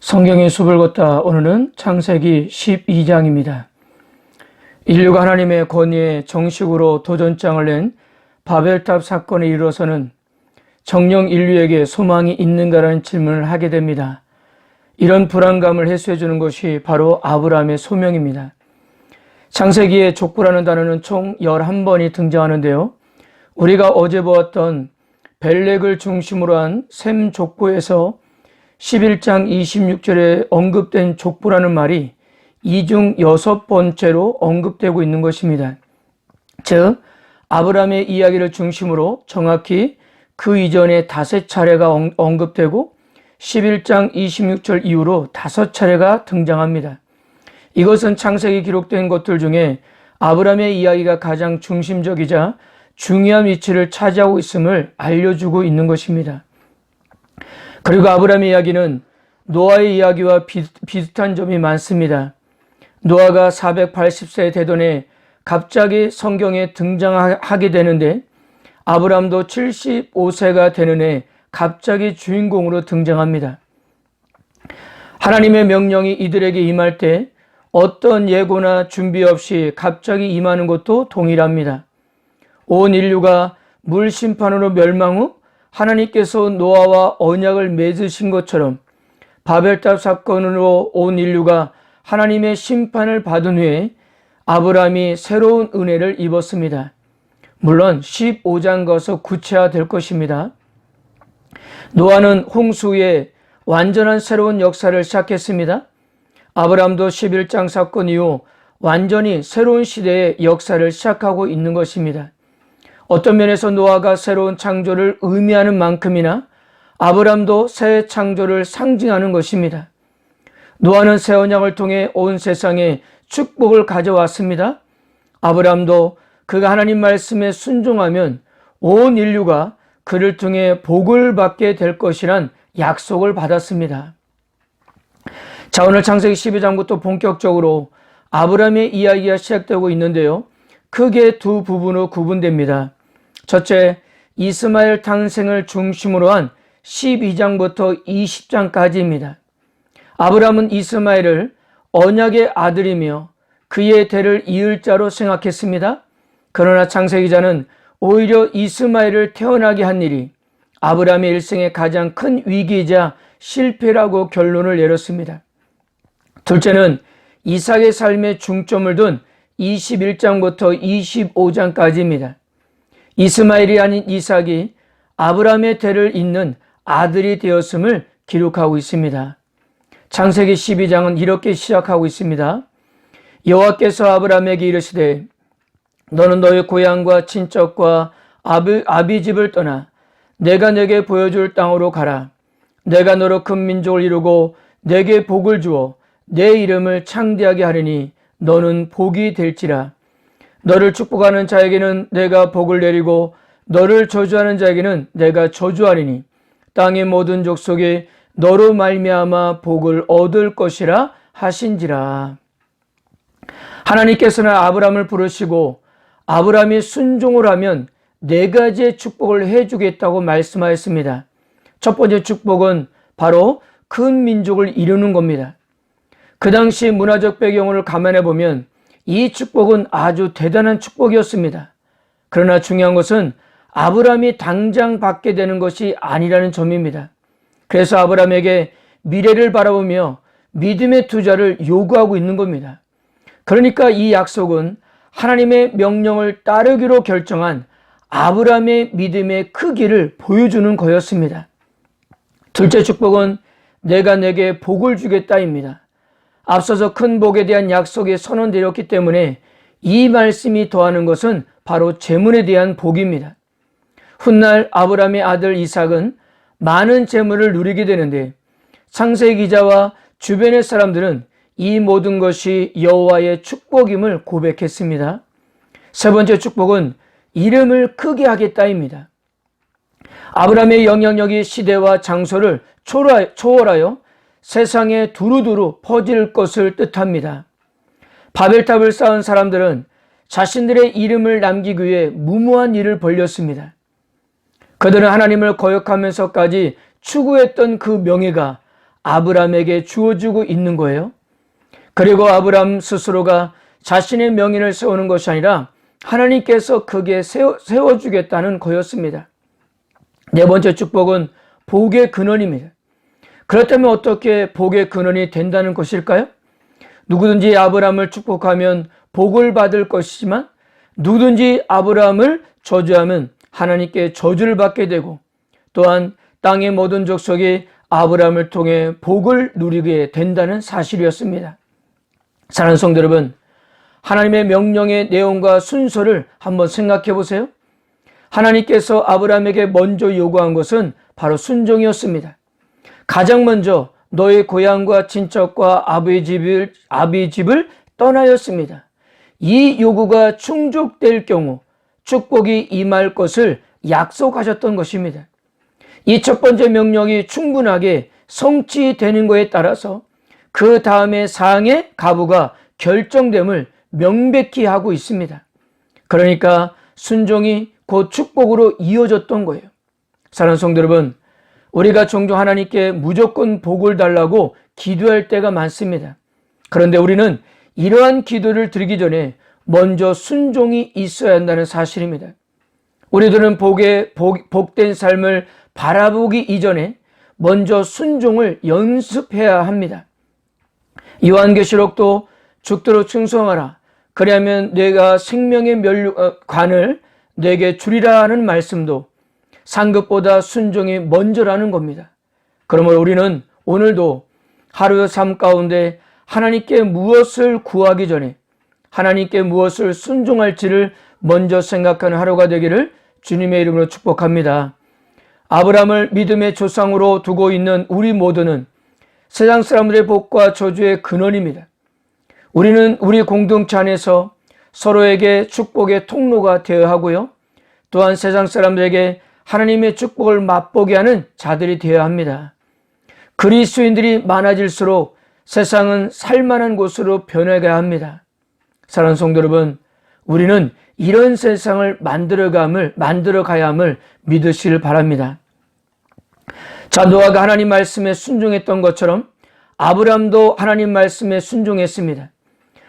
성경의 숲을 걷다. 오늘은 창세기 12장입니다. 인류가 하나님의 권위에 정식으로 도전장을 낸 바벨탑 사건에 이르러서는 정녕 인류에게 소망이 있는가라는 질문을 하게 됩니다. 이런 불안감을 해소해 주는 것이 바로 아브라함의 소명입니다. 창세기에 족보라는 단어는 총 11번이 등장하는데요. 우리가 어제 보았던 벨렉을 중심으로 한 셈 족보에서 11장 26절에 언급된 족보라는 말이 이 중 6번째로 언급되고 있는 것입니다. 즉 아브라함의 이야기를 중심으로 정확히 그 이전에 5차례가 언급되고 11장 26절 이후로 5차례가 등장합니다. 이것은 창세기 기록된 것들 중에 아브라함의 이야기가 가장 중심적이자 중요한 위치를 차지하고 있음을 알려주고 있는 것입니다. 그리고 아브라함의 이야기는 노아의 이야기와 비슷한 점이 많습니다. 노아가 480세 되던 해 갑자기 성경에 등장하게 되는데 아브라함도 75세가 되는 해 갑자기 주인공으로 등장합니다. 하나님의 명령이 이들에게 임할 때 어떤 예고나 준비 없이 갑자기 임하는 것도 동일합니다. 온 인류가 물 심판으로 멸망 후 하나님께서 노아와 언약을 맺으신 것처럼 바벨탑 사건으로 온 인류가 하나님의 심판을 받은 후에 아브라함이 새로운 은혜를 입었습니다. 물론 15장 가서 구체화될 것입니다. 노아는 홍수 후에 완전한 새로운 역사를 시작했습니다. 아브라함도 11장 사건 이후 완전히 새로운 시대의 역사를 시작하고 있는 것입니다. 어떤 면에서 노아가 새로운 창조를 의미하는 만큼이나 아브라함도 새 창조를 상징하는 것입니다. 노아는 새 언약을 통해 온 세상에 축복을 가져왔습니다. 아브라함도 그가 하나님 말씀에 순종하면 온 인류가 그를 통해 복을 받게 될 것이란 약속을 받았습니다. 자, 오늘 창세기 12장부터 본격적으로 아브라함의 이야기가 시작되고 있는데요. 크게 두 부분으로 구분됩니다. 첫째, 이스마엘 탄생을 중심으로 한 12장부터 20장까지입니다. 아브라함은 이스마엘을 언약의 아들이며 그의 대를 이을 자로 생각했습니다. 그러나 창세기자는 오히려 이스마엘을 태어나게 한 일이 아브라함의 일생의 가장 큰 위기이자 실패라고 결론을 내렸습니다. 둘째는 이삭의 삶에 중점을 둔 21장부터 25장까지입니다. 이스마엘이 아닌 이삭이 아브라함의 대를 잇는 아들이 되었음을 기록하고 있습니다. 창세기 12장은 이렇게 시작하고 있습니다. 여호와께서 아브라함에게 이르시되 너는 너의 고향과 친척과 아비집을 떠나 내가 내게 보여줄 땅으로 가라. 내가 너로 큰 민족을 이루고 내게 복을 주어 내 이름을 창대하게 하리니 너는 복이 될지라. 너를 축복하는 자에게는 내가 복을 내리고 너를 저주하는 자에게는 내가 저주하리니 땅의 모든 족속이 너로 말미암아 복을 얻을 것이라 하신지라. 하나님께서는 아브라함을 부르시고 아브라함이 순종을 하면 4가지의 축복을 해주겠다고 말씀하였습니다. 첫 번째 축복은 바로 큰 민족을 이루는 겁니다. 그 당시 문화적 배경을 감안해 보면 이 축복은 아주 대단한 축복이었습니다. 그러나 중요한 것은 아브라함이 당장 받게 되는 것이 아니라는 점입니다. 그래서 아브라함에게 미래를 바라보며 믿음의 투자를 요구하고 있는 겁니다. 그러니까 이 약속은 하나님의 명령을 따르기로 결정한 아브라함의 믿음의 크기를 보여주는 거였습니다. 둘째 축복은 내가 내게 복을 주겠다입니다. 앞서서 큰 복에 대한 약속이 선언되었기 때문에 이 말씀이 더하는 것은 바로 재물에 대한 복입니다. 훗날 아브라함의 아들 이삭은 많은 재물을 누리게 되는데 창세기 기자와 주변의 사람들은 이 모든 것이 여호와의 축복임을 고백했습니다. 세 번째 축복은 이름을 크게 하겠다입니다. 아브라함의 영향력이 시대와 장소를 초월하여 세상에 두루두루 퍼질 것을 뜻합니다. 바벨탑을 쌓은 사람들은 자신들의 이름을 남기기 위해 무모한 일을 벌였습니다. 그들은 하나님을 거역하면서까지 추구했던 그 명예가 아브라함에게 주어지고 있는 거예요. 그리고 아브라함 스스로가 자신의 명예를 세우는 것이 아니라 하나님께서 크게 세워주겠다는 거였습니다. 네 번째 축복은 복의 근원입니다. 그렇다면 어떻게 복의 근원이 된다는 것일까요? 누구든지 아브라함을 축복하면 복을 받을 것이지만 누구든지 아브라함을 저주하면 하나님께 저주를 받게 되고 또한 땅의 모든 족속이 아브라함을 통해 복을 누리게 된다는 사실이었습니다. 사랑하는 성도 여러분, 하나님의 명령의 내용과 순서를 한번 생각해 보세요. 하나님께서 아브라함에게 먼저 요구한 것은 바로 순종이었습니다. 가장 먼저 너의 고향과 친척과 아비의 집을 떠나였습니다. 이 요구가 충족될 경우 축복이 임할 것을 약속하셨던 것입니다. 이 첫 번째 명령이 충분하게 성취되는 것에 따라서 그 다음의 사항의 가부가 결정됨을 명백히 하고 있습니다. 그러니까 순종이 곧 축복으로 이어졌던 거예요. 사랑하는 성도 여러분, 우리가 종종 하나님께 무조건 복을 달라고 기도할 때가 많습니다. 그런데 우리는 이러한 기도를 드리기 전에 먼저 순종이 있어야 한다는 사실입니다. 우리들은 복된 삶을 바라보기 이전에 먼저 순종을 연습해야 합니다. 요한계시록도 죽도록 충성하라. 그리하면 내가 생명의 관을 내게 주리라 하는 말씀도 상급보다 순종이 먼저라는 겁니다. 그러므로 우리는 오늘도 하루의 삶 가운데 하나님께 무엇을 구하기 전에 하나님께 무엇을 순종할지를 먼저 생각하는 하루가 되기를 주님의 이름으로 축복합니다. 아브라함을 믿음의 조상으로 두고 있는 우리 모두는 세상 사람들의 복과 저주의 근원입니다. 우리는 우리 공동체 안에서 서로에게 축복의 통로가 되어야 하고요. 또한 세상 사람들에게 하나님의 축복을 맛보게 하는 자들이 되어야 합니다. 그리스도인들이 많아질수록 세상은 살만한 곳으로 변해가야 합니다. 사랑하는 성도 여러분, 우리는 이런 세상을 만들어가야 함을 믿으시길 바랍니다. 자, 노아가 하나님 말씀에 순종했던 것처럼 아브라함도 하나님 말씀에 순종했습니다.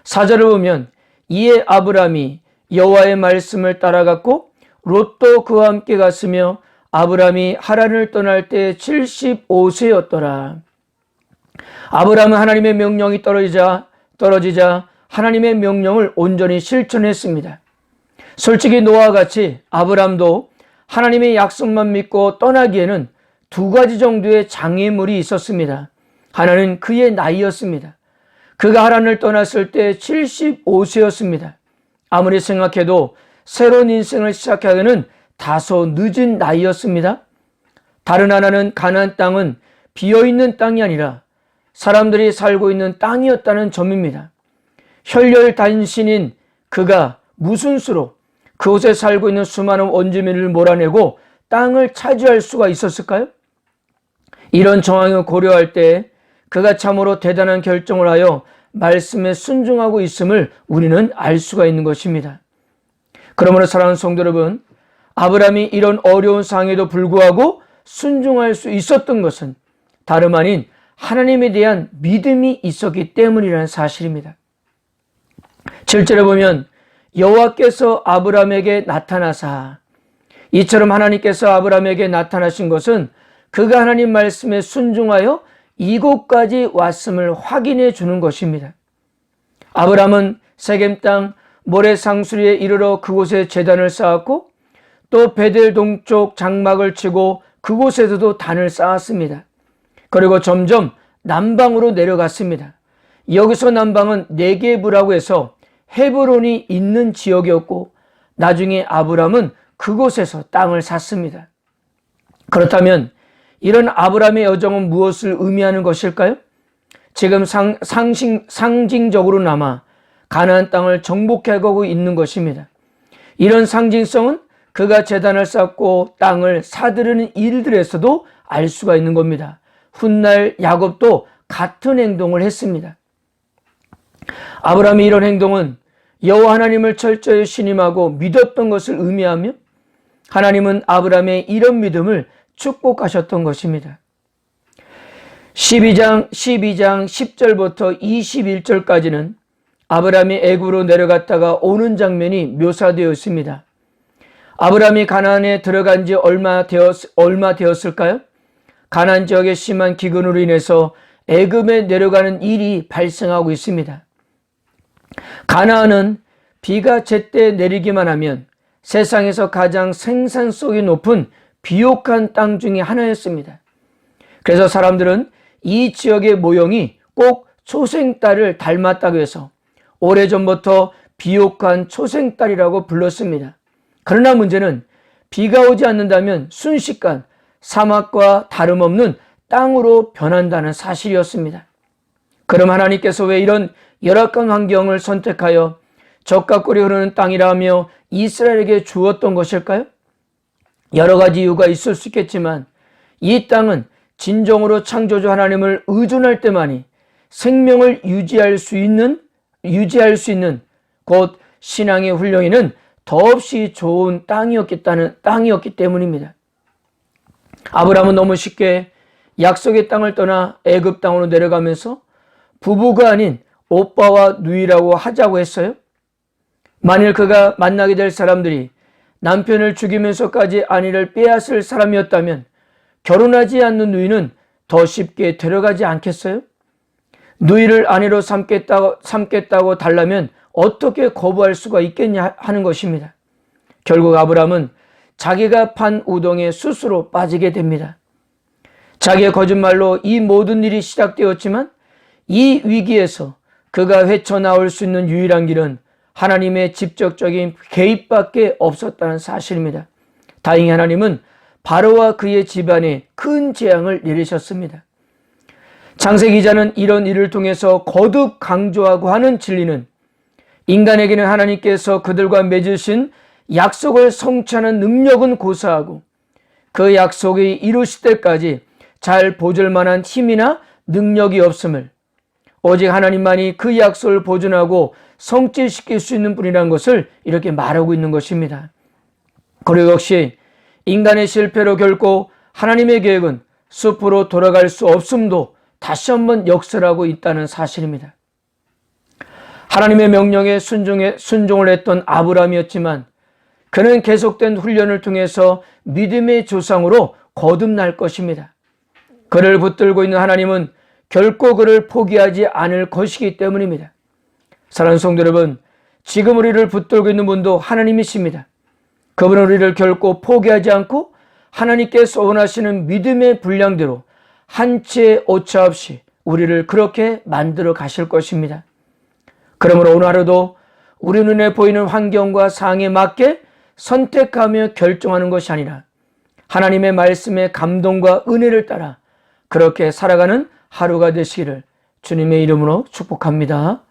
4절을 보면 이에 아브라함이 여호와의 말씀을 따라갔고 롯도 그와 함께 갔으며 아브라함이 하란을 떠날 때 75세였더라. 아브라함은 하나님의 명령이 떨어지자 하나님의 명령을 온전히 실천했습니다. 솔직히 노아와 같이 아브라함도 하나님의 약속만 믿고 떠나기에는 두 가지 정도의 장애물이 있었습니다. 하나는 그의 나이였습니다. 그가 하란을 떠났을 때 75세였습니다. 아무리 생각해도 새로운 인생을 시작하기에는 다소 늦은 나이였습니다. 다른 하나는 가나안 땅은 비어있는 땅이 아니라 사람들이 살고 있는 땅이었다는 점입니다. 혈혈단신인 그가 무슨 수로 그곳에 살고 있는 수많은 원주민을 몰아내고 땅을 차지할 수가 있었을까요? 이런 정황을 고려할 때 그가 참으로 대단한 결정을 하여 말씀에 순종하고 있음을 우리는 알 수가 있는 것입니다. 그러므로 사랑하는 성도 여러분, 아브라함이 이런 어려운 상황에도 불구하고 순종할 수 있었던 것은 다름 아닌 하나님에 대한 믿음이 있었기 때문이라는 사실입니다. 7절에 보면 여호와께서 아브라함에게 나타나사, 이처럼 하나님께서 아브라함에게 나타나신 것은 그가 하나님 말씀에 순종하여 이곳까지 왔음을 확인해 주는 것입니다. 아브라함은 세겜 땅 모레상수리에 이르러 그곳에 제단을 쌓았고 또 베델 동쪽 장막을 치고 그곳에서도 단을 쌓았습니다. 그리고 점점 남방으로 내려갔습니다. 여기서 남방은 네게브라고 해서 헤브론이 있는 지역이었고 나중에 아브라함은 그곳에서 땅을 샀습니다. 그렇다면 이런 아브라함의 여정은 무엇을 의미하는 것일까요? 지금 상징적으로나마 가나안 땅을 정복해가고 있는 것입니다. 이런 상징성은 그가 제단을 쌓고 땅을 사들이는 일들에서도 알 수가 있는 겁니다. 훗날 야곱도 같은 행동을 했습니다. 아브라함의 이런 행동은 여호와 하나님을 철저히 신임하고 믿었던 것을 의미하며 하나님은 아브라함의 이런 믿음을 축복하셨던 것입니다. 12장 10절부터 21절까지는 아브라함이 애굽으로 내려갔다가 오는 장면이 묘사되어 있습니다. 아브라함이 가나안에 들어간 지 얼마 되었을까요? 가나안 지역의 심한 기근으로 인해서 애굽에 내려가는 일이 발생하고 있습니다. 가나안은 비가 제때 내리기만 하면 세상에서 가장 생산성이 높은 비옥한 땅 중에 하나였습니다. 그래서 사람들은 이 지역의 모형이 꼭 초생딸을 닮았다고 해서 오래전부터 비옥한 초생딸이라고 불렀습니다. 그러나 문제는 비가 오지 않는다면 순식간 사막과 다름없는 땅으로 변한다는 사실이었습니다. 그럼 하나님께서 왜 이런 열악한 환경을 선택하여 적과 꿀이 흐르는 땅이라며 이스라엘에게 주었던 것일까요? 여러 가지 이유가 있을 수 있겠지만 이 땅은 진정으로 창조주 하나님을 의존할 때만이 생명을 유지할 수 있는 곧 신앙의 훈련에는 더없이 좋은 땅이었기 때문입니다. 아브라함은 너무 쉽게 약속의 땅을 떠나 애굽 땅으로 내려가면서 부부가 아닌 오빠와 누이라고 하자고 했어요? 만일 그가 만나게 될 사람들이 남편을 죽이면서까지 아내를 빼앗을 사람이었다면 결혼하지 않는 누이는 더 쉽게 데려가지 않겠어요? 누이를 아내로 삼겠다고 달라면 어떻게 거부할 수가 있겠냐 하는 것입니다. 결국 아브라함은 자기가 판 우동에 스스로 빠지게 됩니다. 자기의 거짓말로 이 모든 일이 시작되었지만 이 위기에서 그가 헤쳐나올 수 있는 유일한 길은 하나님의 직접적인 개입밖에 없었다는 사실입니다. 다행히 하나님은 바로와 그의 집안에 큰 재앙을 내리셨습니다. 창세기 기자는 이런 일을 통해서 거듭 강조하고 하는 진리는 인간에게는 하나님께서 그들과 맺으신 약속을 성취하는 능력은 고사하고 그 약속이 이루실 때까지 잘 보존할 만한 힘이나 능력이 없음을, 오직 하나님만이 그 약속을 보존하고 성취시킬 수 있는 분이라는 것을 이렇게 말하고 있는 것입니다. 그리고 역시 인간의 실패로 결코 하나님의 계획은 숲으로 돌아갈 수 없음도 다시 한번 역설하고 있다는 사실입니다. 하나님의 명령에 순종을 했던 아브라함이었지만 그는 계속된 훈련을 통해서 믿음의 조상으로 거듭날 것입니다. 그를 붙들고 있는 하나님은 결코 그를 포기하지 않을 것이기 때문입니다. 사랑하는 성도 여러분, 지금 우리를 붙들고 있는 분도 하나님이십니다. 그분은 우리를 결코 포기하지 않고 하나님께서 원하시는 믿음의 분량대로 한 채 오차 없이 우리를 그렇게 만들어 가실 것입니다. 그러므로 오늘 하루도 우리 눈에 보이는 환경과 상황에 맞게 선택하며 결정하는 것이 아니라 하나님의 말씀의 감동과 은혜를 따라 그렇게 살아가는 하루가 되시기를 주님의 이름으로 축복합니다.